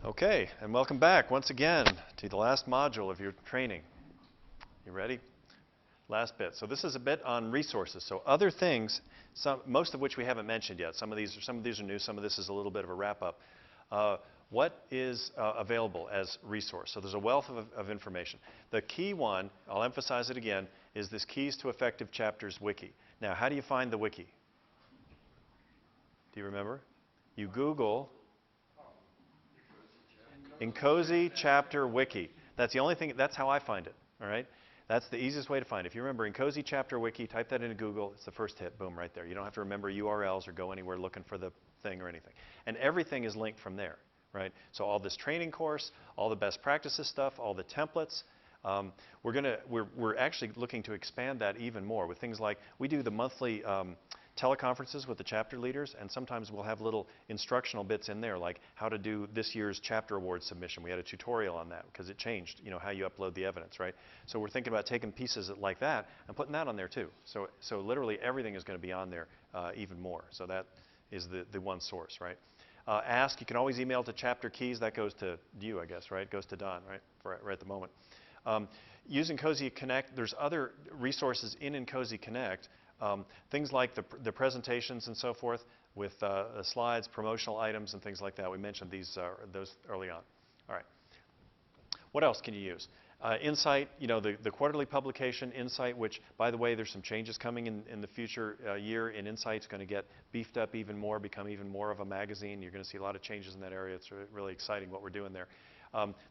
Okay, and welcome back once again to the last module of your training. You ready? Last bit. So this is a bit on resources. So other things, most of which we haven't mentioned yet. Some of these are new. Some of this is a little bit of a wrap-up. What is available as resource? So there's a wealth of information. The key one, I'll emphasize it again, is this Keys to Effective Chapters wiki. Now, how do you find the wiki? Do you remember? You Google INCOSE chapter wiki. That's the only thing, that's how I find it, all right? That's the easiest way to find it. If you remember INCOSE chapter wiki, type that into Google, it's the first hit, boom, right there. You don't have to remember URLs or go anywhere looking for the thing or anything. And everything is linked from there, right? So all this training course, all the best practices stuff, all the templates, we're actually looking to expand that even more with things like, we do the monthly teleconferences with the chapter leaders, and sometimes we'll have little instructional bits in there, like how to do this year's chapter award submission. We had a tutorial on that because it changed, you know, how you upload the evidence, right? So we're thinking about taking pieces like that and putting that on there too. So literally everything is going to be on there even more. So that is the one source, right? Ask, you can always email to chapter keys. That goes to you, I guess, right? Goes to Don, right? Right at the moment. Using INCOSE Connect, there's other resources in INCOSE Connect. Things like the presentations and so forth with the slides, promotional items, and things like that. We mentioned those early on. All right. What else can you use? Insight, you know, the quarterly publication, Insight, which, by the way, there's some changes coming in the future year, and Insight's going to get beefed up even more, become even more of a magazine. You're going to see a lot of changes in that area. It's really exciting what we're doing there.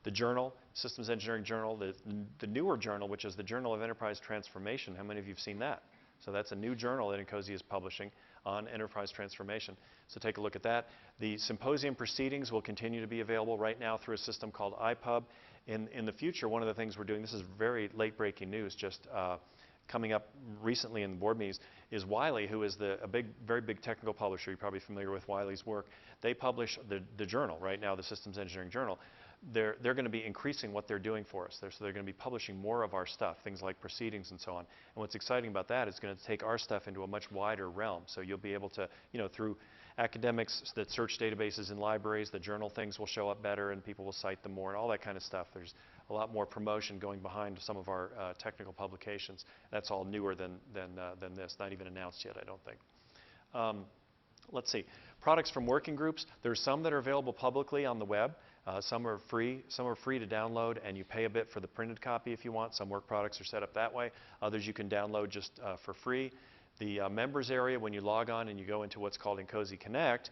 The journal, Systems Engineering Journal, the newer journal, which is the Journal of Enterprise Transformation. How many of you have seen that? So that's a new journal that INCOSE is publishing on enterprise transformation. So take a look at that. The symposium proceedings will continue to be available right now through a system called iPub. In the future, one of the things we're doing, this is very late-breaking news, just coming up recently in the board meetings, is Wiley, who is very big technical publisher. You're probably familiar with Wiley's work. They publish the journal right now, the Systems Engineering Journal. They're going to be increasing what they're doing for us. So they're going to be publishing more of our stuff, things like proceedings and so on. And what's exciting about that is going to take our stuff into a much wider realm. So you'll be able to, you know, through academics that search databases in libraries, the journal things will show up better and people will cite them more and all that kind of stuff. There's a lot more promotion going behind some of our technical publications. That's all newer than this, not even announced yet, I don't think. Let's see. Products from working groups. There's some that are available publicly on the web. Some are free to download, and you pay a bit for the printed copy if you want. Some work products are set up that way. Others you can download just for free. The members area, when you log on and you go into what's called INCOSE Connect,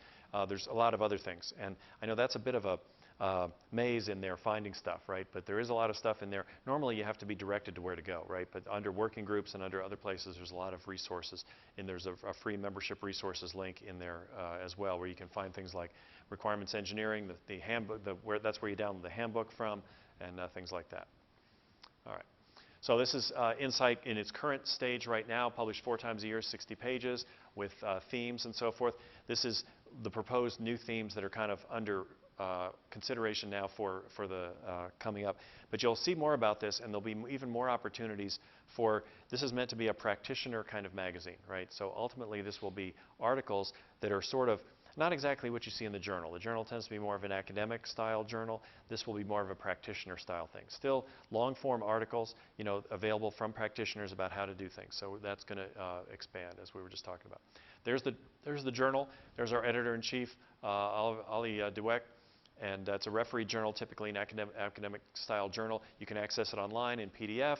there's a lot of other things. And I know that's a bit of a maze in there finding stuff, right? But there is a lot of stuff in there. Normally you have to be directed to where to go, right? But under working groups and under other places, there's a lot of resources. And there's a free membership resources link in there as well, where you can find things like requirements engineering, the handbook, that's where you download the handbook from, and things like that. All right. So this is Insight in its current stage right now, published 4 times a year, 60 pages with themes and so forth. This is the proposed new themes that are kind of under consideration now for the coming up. But you'll see more about this, and there'll be even more opportunities for, this is meant to be a practitioner kind of magazine, right? So ultimately this will be articles that are sort of not exactly what you see in the journal. The journal tends to be more of an academic style journal. This will be more of a practitioner style thing. Still long form articles, you know, available from practitioners about how to do things. So that's going to expand, as we were just talking about. There's the journal. There's our editor-in-chief, Ali Dweck. And it's a referee journal, typically an academic style journal. You can access it online in PDF,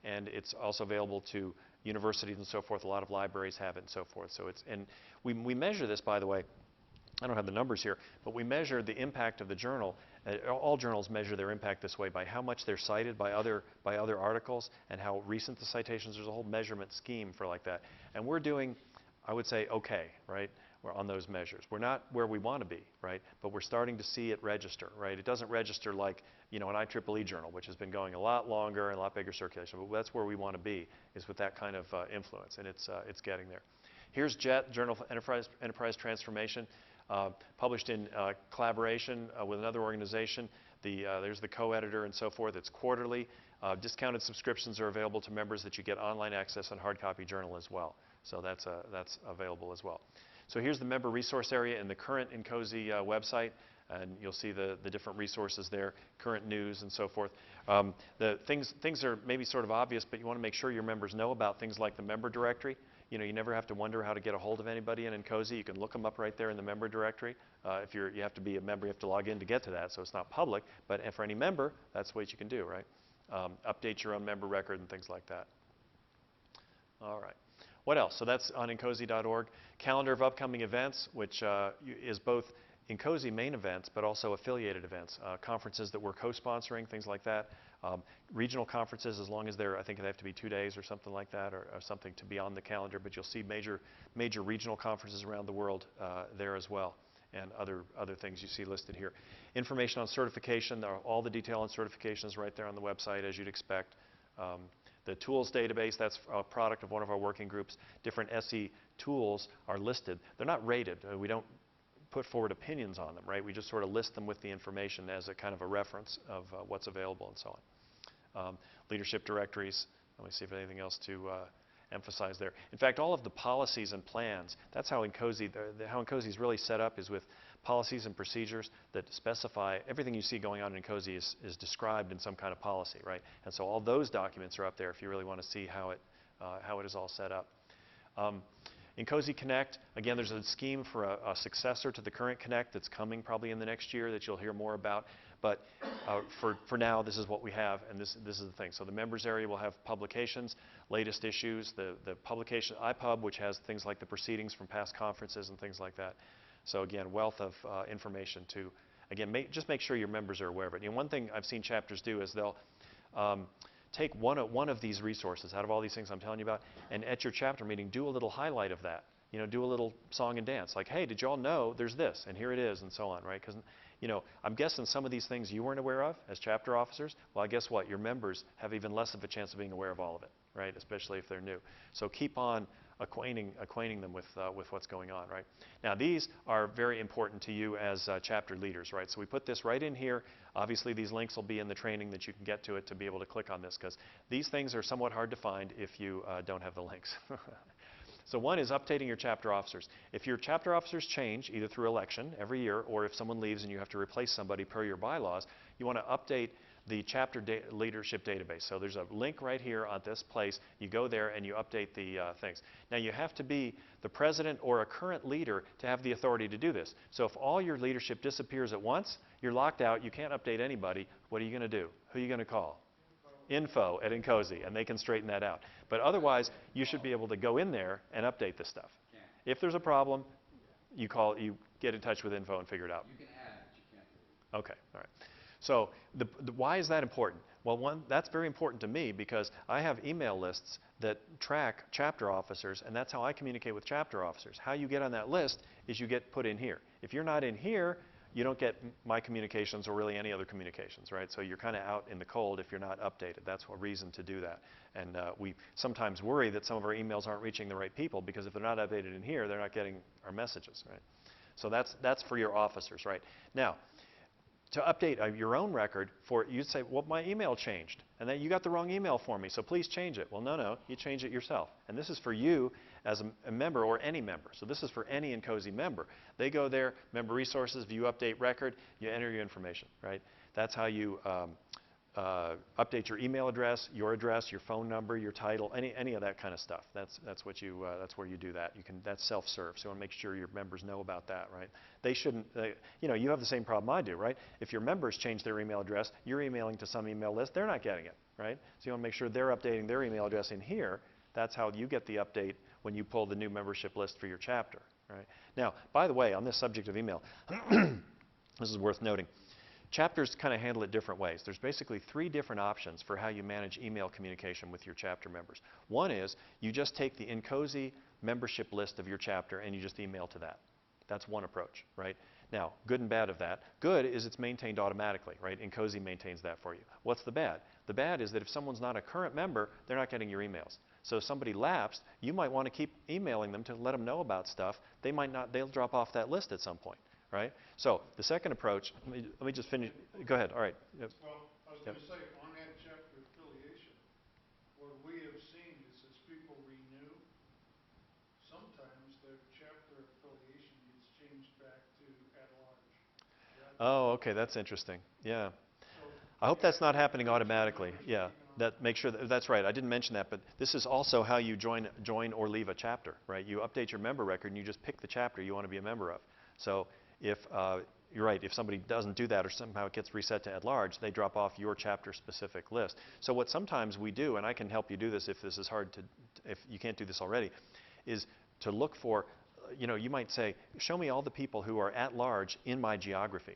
and it's also available to universities and so forth. A lot of libraries have it and so forth. So and we measure this, by the way. I don't have the numbers here, but we measure the impact of the journal. All journals measure their impact this way by how much they're cited by other articles and how recent the citations. There's a whole measurement scheme for like that. And we're doing, I would say, okay, right? We're on those measures. We're not where we want to be, right? But we're starting to see it register, right? It doesn't register like, you know, an IEEE journal, which has been going a lot longer and a lot bigger circulation. But that's where we want to be, is with that kind of influence, and it's getting there. Here's JET, Journal of Enterprise Transformation, published in collaboration with another organization. There's the co-editor and so forth. It's quarterly. Discounted subscriptions are available to members that you get online access on hard copy journal as well. So that's available as well. So here's the member resource area in the current INCOSE website. and you'll see the different resources there, current news and so forth. The things are maybe sort of obvious, but you want to make sure your members know about things like the member directory. You know, you never have to wonder how to get a hold of anybody in INCOSE. You can look them up right there in the member directory. If you have to be a member, you have to log in to get to that, so it's not public. But for any member, that's what you can do, right? Update your own member record and things like that. All right. What else? So that's on INCOSE.org. Calendar of upcoming events, which is both INCOSE main events, but also affiliated events, conferences that we're co-sponsoring, things like that. Regional conferences, as long as I think they have to be 2 days or something like that, or something to be on the calendar. But you'll see major regional conferences around the world there as well, and other things you see listed here. Information on certification, all the detail on certification is right there on the website, as you'd expect. The tools database, that's a product of one of our working groups. Different SE tools are listed. They're not rated. We don't put forward opinions on them, right? We just sort of list them with the information as a kind of a reference of what's available and so on. Leadership directories. Let me see if anything else to emphasize there. In fact, all of the policies and plans, that's how INCOSE is really set up, is with policies and procedures that specify everything you see going on in INCOSE is described in some kind of policy, right? And so all those documents are up there if you really want to see how it is all set up. INCOSE Connect, again, there's a scheme for a successor to the current Connect that's coming probably in the next year that you'll hear more about. But for now, this is what we have, and this is the thing. So the members area will have publications, latest issues, the publication iPub, which has things like the proceedings from past conferences and things like that. So again, wealth of information to, again, just make sure your members are aware of it. You know, one thing I've seen chapters do is they'll take one of these resources out of all these things I'm telling you about, and at your chapter meeting, do a little highlight of that. You know, do a little song and dance, like, hey, did you all know there's this, and here it is, and so on, right? Because, you know, I'm guessing some of these things you weren't aware of as chapter officers. Well, I guess what? Your members have even less of a chance of being aware of all of it, right? Especially if they're new. So keep on acquainting them with what's going on, right? Now, these are very important to you as chapter leaders, right? So we put this right in here. Obviously, these links will be in the training that you can get to it to be able to click on this, because these things are somewhat hard to find if you don't have the links. So one is updating your chapter officers. If your chapter officers change, either through election every year, or if someone leaves and you have to replace somebody per your bylaws, you want to update the chapter leadership database. So there's a link right here on this place. You go there and you update the things. Now you have to be the president or a current leader to have the authority to do this. So if all your leadership disappears at once, you're locked out, you can't update anybody. What are you going to do? Who are you going to call? Info at INCOSE, and they can straighten that out. But otherwise, you should be able to go in there and update this stuff. If there's a problem, you get in touch with Info and figure it out. You can add, but you can't delete. Okay, all right. So why is that important? Well, that's very important to me because I have email lists that track chapter officers, and that's how I communicate with chapter officers. How you get on that list is you get put in here. If you're not in here, you don't get my communications or really any other communications, right? So you're kind of out in the cold if you're not updated. That's a reason to do that. And we sometimes worry that some of our emails aren't reaching the right people because if they're not updated in here, they're not getting our messages, right? So that's for your officers, right? Now, to update your own record, you'd say, well, my email changed, and then you got the wrong email for me, so please change it. Well, no, you change it yourself. And this is for you as a member or any member. So this is for any INCOSE member. They go there, member resources, view update record, you enter your information, right? That's how you update your email address, your phone number, your title, any of that kind of stuff. That's where you do that. That's self-serve. So you want to make sure your members know about that, right? They shouldn't. You have the same problem I do, right? If your members change their email address, you're emailing to some email list. They're not getting it, right? So you want to make sure they're updating their email address in here. That's how you get the update when you pull the new membership list for your chapter, right? Now, by the way, on this subject of email, this is worth noting. Chapters kind of handle it different ways. There's basically 3 different options for how you manage email communication with your chapter members. One is you just take the INCOSE membership list of your chapter and you just email to that. That's one approach, right? Now, good and bad of that. Good is it's maintained automatically, right? INCOSE maintains that for you. What's the bad? The bad is that if someone's not a current member, they're not getting your emails. So if somebody lapsed, you might want to keep emailing them to let them know about stuff. They'll drop off that list at some point. Right? So the second approach, let me just finish. Go ahead. All right. Well, I was going to say, on that chapter affiliation, what we have seen is as people renew, sometimes their chapter affiliation gets changed back to at large, rather Oh, okay, that's interesting. Yeah. So I hope that's not happening members automatically. Yeah, taking on- that make sure that's right. I didn't mention that, but this is also how you join or leave a chapter, right? You update your member record and you just pick the chapter you want to be a member of. So if you're right, if somebody doesn't do that or somehow it gets reset to at large, they drop off your chapter specific list. So what sometimes we do, and I can help you do this if this is hard to, if you can't do this already, is to look for, you might say, show me all the people who are at large in my geography.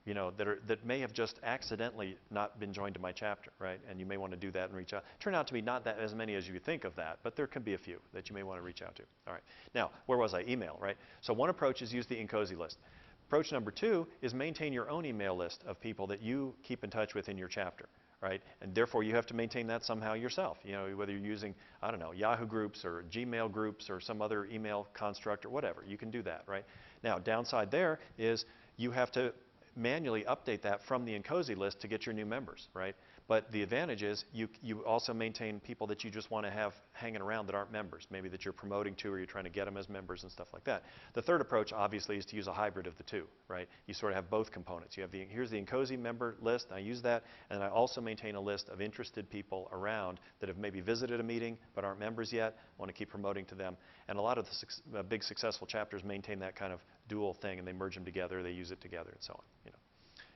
That may have just accidentally not been joined to my chapter, right? And you may want to do that and reach out. Turn out to be not that as many as you think of that, but there can be a few that you may want to reach out to. All right. Now, where was I? Email, right? So one approach is use the INCOSE list. Approach number 2 is maintain your own email list of people that you keep in touch with in your chapter, right? And therefore, you have to maintain that somehow yourself. Whether you're using, I don't know, Yahoo groups or Gmail groups or some other email construct or whatever, you can do that, right? Now, downside there is you have to manually update that from the INCOSE list to get your new members, right? But the advantage is you also maintain people that you just want to have hanging around that aren't members, maybe that you're promoting to or you're trying to get them as members and stuff like that. The third approach, obviously, is to use a hybrid of the two, right? You sort of have both components. You have here's the INCOSE member list, and I use that, and I also maintain a list of interested people around that have maybe visited a meeting but aren't members yet, want to keep promoting to them. And a lot of the big successful chapters maintain that kind of dual thing, and they merge them together, they use it together, and so on.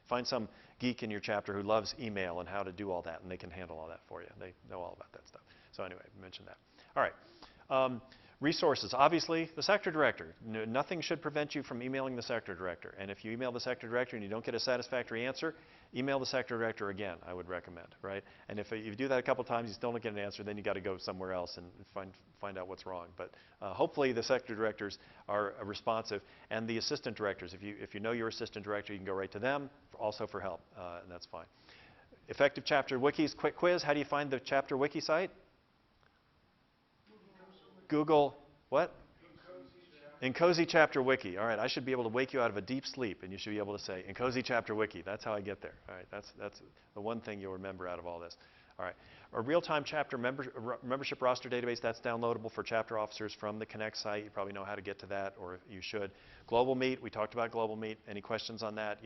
Find some geek in your chapter who loves email and how to do all that, and they can handle all that for you. They know all about that stuff. So anyway, I mentioned that. All right. Resources. Obviously, the sector director. Nothing should prevent you from emailing the sector director. And if you email the sector director and you don't get a satisfactory answer, email the sector director again, I would recommend, right? And if you do that a couple times, you still don't get an answer, then you got to go somewhere else and find out what's wrong. But hopefully the sector directors are responsive. And the assistant directors, if you know your assistant director, you can go right to them also for help, and that's fine. Effective chapter wikis, quick quiz. How do you find the chapter wiki site? Google, what? INCOSE chapter wiki. All right, I should be able to wake you out of a deep sleep, and you should be able to say INCOSE chapter wiki. That's how I get there. All right, that's the one thing you'll remember out of all this. All right, a real-time chapter membership roster database, that's downloadable for chapter officers from the Connect site. You probably know how to get to that, or you should. Global Meet, we talked about Global Meet. Any questions on that,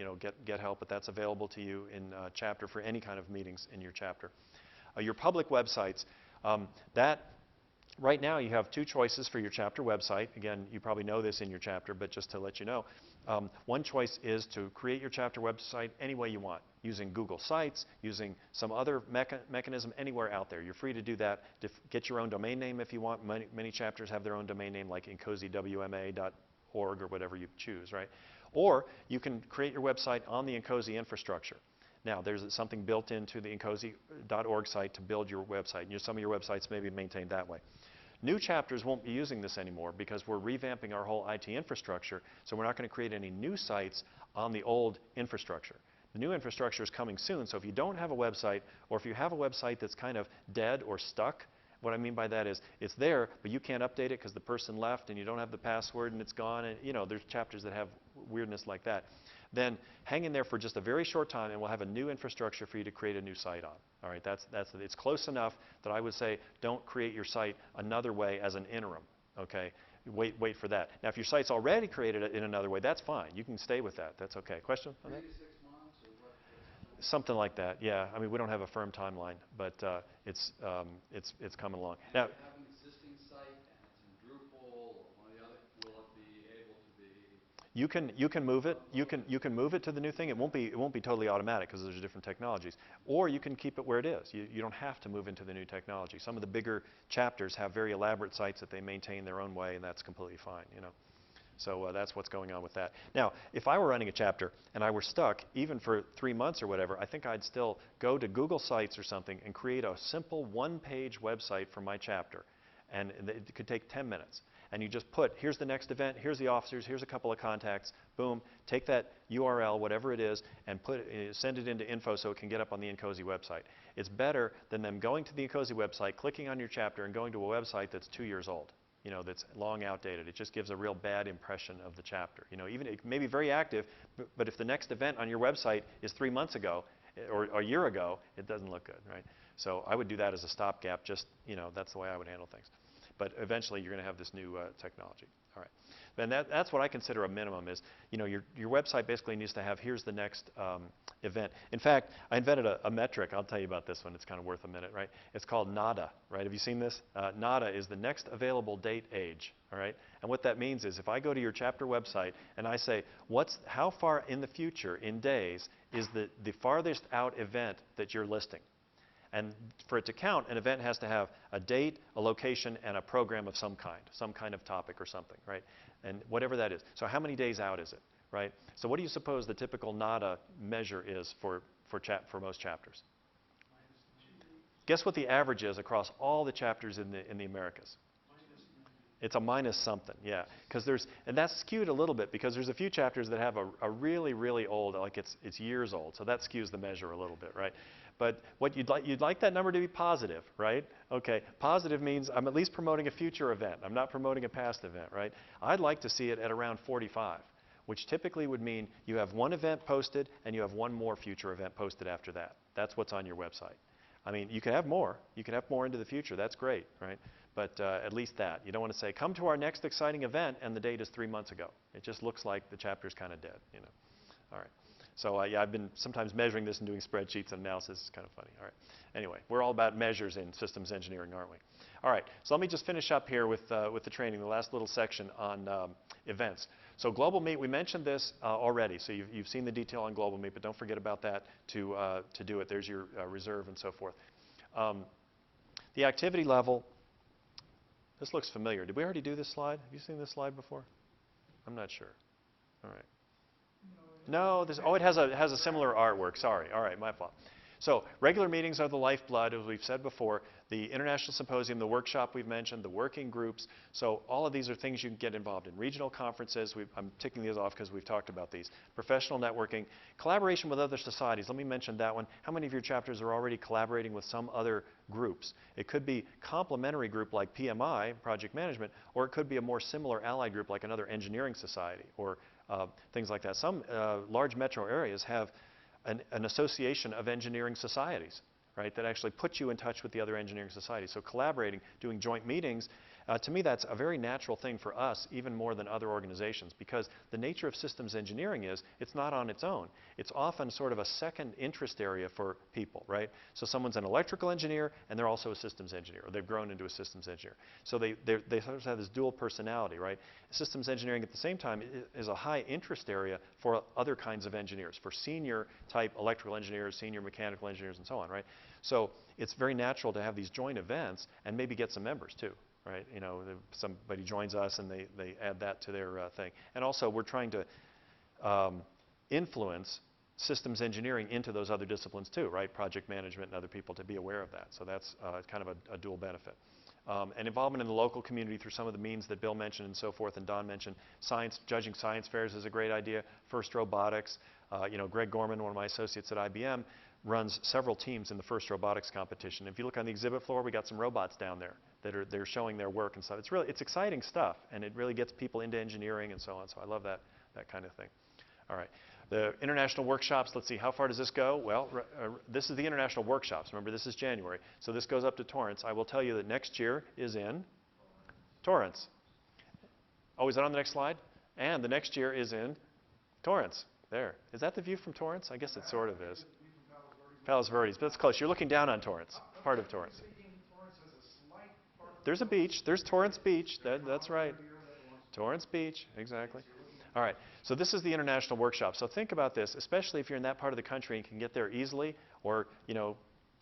get help, but that's available to you in chapter for any kind of meetings in your chapter. Your public websites, right now you have 2 choices for your chapter website. Again, you probably know this in your chapter, but just to let you know, one choice is to create your chapter website any way you want, using Google Sites, using some other mechanism anywhere out there. You're free to do that. Get your own domain name if you want. Many chapters have their own domain name, like incosewma.org or whatever you choose, right? Or you can create your website on the INCOSE infrastructure. Now, there's something built into the incose.org site to build your website. Some of your websites may be maintained that way. New chapters won't be using this anymore because we're revamping our whole IT infrastructure, so we're not going to create any new sites on the old infrastructure. The new infrastructure is coming soon, so if you don't have a website, or if you have a website that's kind of dead or stuck, what I mean by that is it's there, but you can't update it because the person left and you don't have the password and it's gone, and there's chapters that have weirdness like that. Then hang in there for just a very short time and we'll have a new infrastructure for you to create a new site on. All right, it's close enough that I would say don't create your site another way as an interim, okay? Wait for that. Now, if your site's already created in another way, that's fine. You can stay with that. That's okay. Question on that? 3 to 6 months or what? Something like that, yeah. I mean, we don't have a firm timeline, but it's coming along. Now, If you have an existing site and it's in Drupal or one of the other, will it be able to be? you can move it. You can move it to the new thing. It won't be totally automatic because there's different technologies. Or you can keep it where it is. You don't have to move into the new technology. Some of the bigger chapters have very elaborate sites that they maintain their own way, and that's completely fine. So that's what's going on with that. Now, if I were running a chapter and I were stuck, even for 3 months or whatever, I think I'd still go to Google Sites or something and create a simple one-page website for my chapter. And it could take 10 minutes. And you just put, here's the next event, here's the officers, here's a couple of contacts, boom, take that URL, whatever it is, and send it into info so it can get up on the INCOSE website. It's better than them going to the INCOSE website, clicking on your chapter, and going to a website that's 2 years old. That's long outdated. It just gives a real bad impression of the chapter. Even it may be very active, but if the next event on your website is 3 months ago or a year ago, it doesn't look good, right? So I would do that as a stopgap. Just that's the way I would handle things. But eventually, you're going to have this new technology. All right. And that's what I consider a minimum is, your website basically needs to have, here's the next event. In fact, I invented a metric. I'll tell you about this one. It's kind of worth a minute, right? It's called NADA, right? Have you seen this? NADA is the next available date age, all right? And what that means is if I go to your chapter website and I say, how far in the future, in days, is the farthest out event that you're listing? And for it to count, an event has to have a date, a location, and a program of some kind of topic or something, right? And whatever that is. So how many days out is it, right? So what do you suppose the typical NADA measure is for most chapters? Guess what the average is across all the chapters in the Americas? It's a minus something, yeah. And that's skewed a little bit because there's a few chapters that have a really, really old, like it's years old. So that skews the measure a little bit, right? But what you'd like that number to be positive, right? Okay, positive means I'm at least promoting a future event. I'm not promoting a past event, right? I'd like to see it at around 45, which typically would mean you have one event posted and you have one more future event posted after that. That's what's on your website. I mean, you can have more. You can have more into the future. That's great, right? But at least that. You don't want to say, come to our next exciting event, and the date is 3 months ago. It just looks like the chapter's kind of dead, All right. So yeah, I've been sometimes measuring this and doing spreadsheets and analysis. It's kind of funny. All right. Anyway, we're all about measures in systems engineering, aren't we? All right. So let me just finish up here with the training, the last little section on events. So Global Meet, we mentioned this already. So you've seen the detail on Global Meet, but don't forget about that to do it. There's your reserve and so forth. The activity level. This looks familiar. Did we already do this slide? Have you seen this slide before? I'm not sure. All right. No, it has a similar artwork. Sorry. All right, my fault. So regular meetings are the lifeblood, as we've said before. The International Symposium, the workshop we've mentioned, the working groups. So all of these are things you can get involved in. Regional conferences, I'm ticking these off because we've talked about these. Professional networking. Collaboration with other societies. Let me mention that one. How many of your chapters are already collaborating with some other groups? It could be complementary group like PMI, project management, or it could be a more similar allied group like another engineering society or things like that. Some large metro areas have an association of engineering societies, right, that actually put you in touch with the other engineering societies. So collaborating, doing joint meetings, to me that's a very natural thing for us, even more than other organizations, because the nature of systems engineering is it's not on its own. It's often sort of a second interest area for people, right? So someone's an electrical engineer and they're also a systems engineer, or they've grown into a systems engineer. So they sort of have this dual personality, right? Systems engineering at the same time is a high interest area for other kinds of engineers, for senior type electrical engineers, senior mechanical engineers, and so on, right? So it's very natural to have these joint events and maybe get some members too. Right, somebody joins us and they add that to their thing. And also we're trying to influence systems engineering into those other disciplines too, right? Project management and other people to be aware of that. So that's kind of a dual benefit. And involvement in the local community through some of the means that Bill mentioned and so forth, and Don mentioned. Judging science fairs is a great idea. FIRST Robotics. Greg Gorman, one of my associates at IBM, runs several teams in the FIRST Robotics competition. If you look on the exhibit floor, we got some robots down there that they're showing their work and stuff. It's exciting stuff, and it really gets people into engineering and so on. So I love that kind of thing. All right. The international workshops, let's see, how far does this go? Well, this is the international workshops. Remember, this is January. So this goes up to Torrance. I will tell you that next year is in Torrance. Oh, is that on the next slide? And the next year is in Torrance. There. Is that the view from Torrance? I guess it sort of is. Palos Verdes, but that's close. You're looking down on Torrance, part of Torrance. There's a beach. There's Torrance Beach. That's right. Torrance Beach, exactly. All right. So this is the international workshop. So think about this, especially if you're in that part of the country and can get there easily, or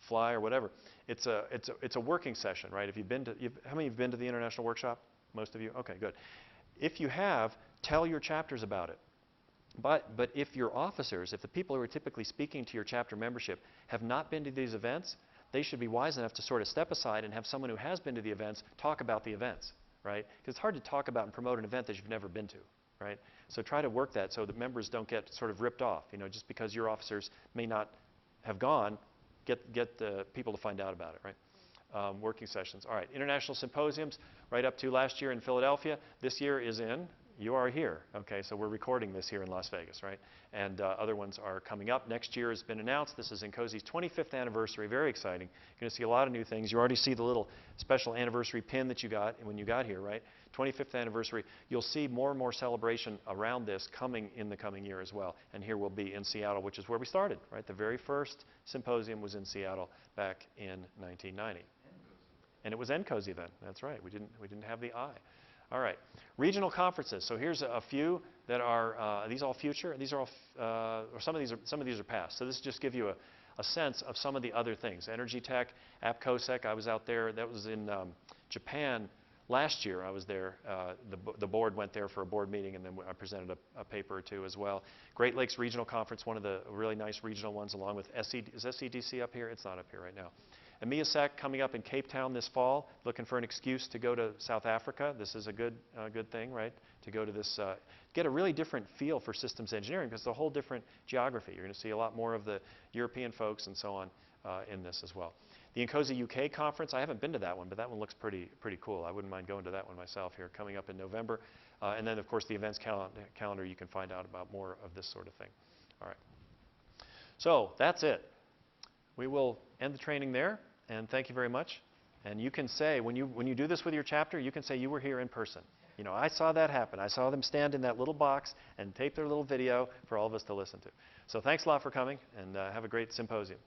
fly or whatever. It's a working session, right? If you've been to, how many have been to the international workshop? Most of you. Okay, good. If you have, tell your chapters about it. But if your officers, if the people who are typically speaking to your chapter membership have not been to these events, they should be wise enough to sort of step aside and have someone who has been to the events talk about the events, right? Because it's hard to talk about and promote an event that you've never been to, right? So try to work that so that members don't get sort of ripped off, just because your officers may not have gone, get the people to find out about it, right? Working sessions. All right, international symposiums, right up to last year in Philadelphia. This year is in You are here. Okay, so we're recording this here in Las Vegas, right? And other ones are coming up. Next year has been announced. This is INCOSE's 25th anniversary. Very exciting. You're going to see a lot of new things. You already see the little special anniversary pin that you got when you got here, right? 25th anniversary. You'll see more and more celebration around this coming in the coming year as well. And here we'll be in Seattle, which is where we started, right? The very first symposium was in Seattle back in 1990. And it was INCOSE then. That's right. We didn't have the I. All right. Regional conferences. So here's a few that are these all future. These are all or some of these are past. So this just give you a sense of some of the other things. Energy Tech, AppCosec. I was out there. That was in Japan last year. I was there. The board went there for a board meeting, and then I presented a paper or two as well. Great Lakes Regional Conference, one of the really nice regional ones, along with is SCDC up here? It's not up here right now. EMEASEC coming up in Cape Town this fall, looking for an excuse to go to South Africa. This is a good thing, right? To go to this, get a really different feel for systems engineering because it's a whole different geography. You're going to see a lot more of the European folks and so on in this as well. The INCOSE UK conference, I haven't been to that one, but that one looks pretty cool. I wouldn't mind going to that one myself here, coming up in November. And then, of course, the events calendar, you can find out about more of this sort of thing. All right. So that's it. We will end the training there. And thank you very much. And you can say, when you do this with your chapter, you can say you were here in person. You know, I saw that happen. I saw them stand in that little box and tape their little video for all of us to listen to. So thanks a lot for coming, and have a great symposium.